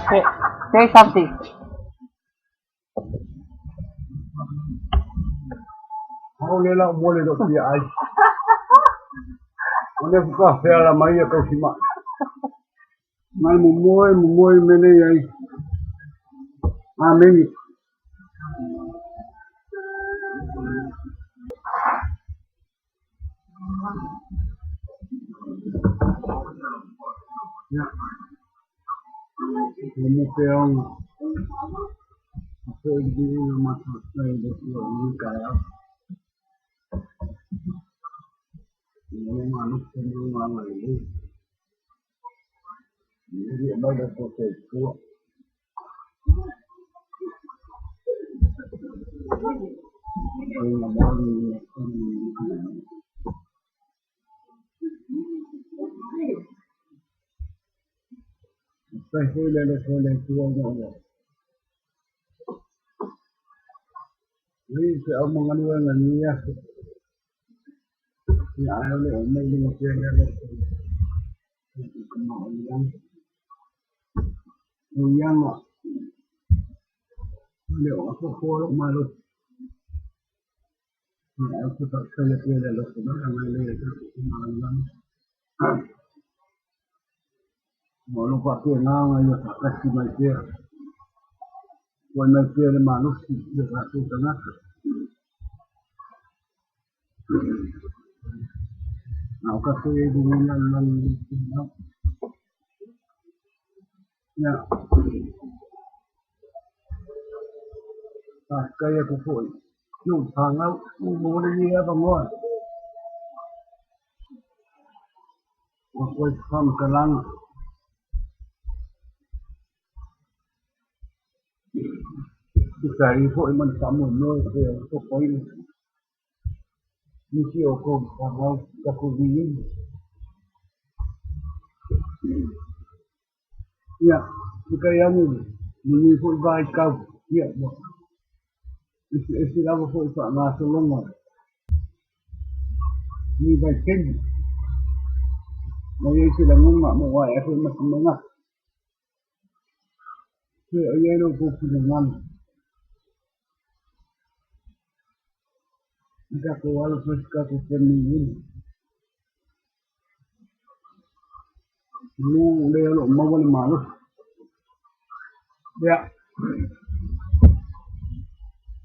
Say, say something. Hau le la mo le do ki ai. Ole ka fe la mai ka sima. Mai mo moi mene ai. Amen. Ya. Mo pe on. Ko di na ma ta sai do ni ka ya. Ni ma no ko ni ma ma ni. Ni ba da ko ko. Sai foi le tuo no. Ni se au mga niwa nga niya. Ni ayaw le o may mga siya le. Yang wa. Le o ako ko malo. Ni ayaw ko ta sa le le ko na nga le ko malang. Mo lo pa ke nga nga yo ta ka si mai ke. When I feel the man of the Ratu Tanaka. Now, Cafe, the woman, yeah, Kaya Kupoi. No, hang out, more than you ever want. What was from Kalang? Cái hội mình sắm một nơi để có coi như chiều cùng hàng ngày các cô gì ya cái em mình hội vai cao hiện một cái là một hội phạm mà số lông mà như vậy trên đây chỉ là ngôn ngữ một ngoài em hội mặt nó ngặt thì ở đây đâu có gì ngon các cô vào phải các cô cần mình nu đây là một món mà nó ya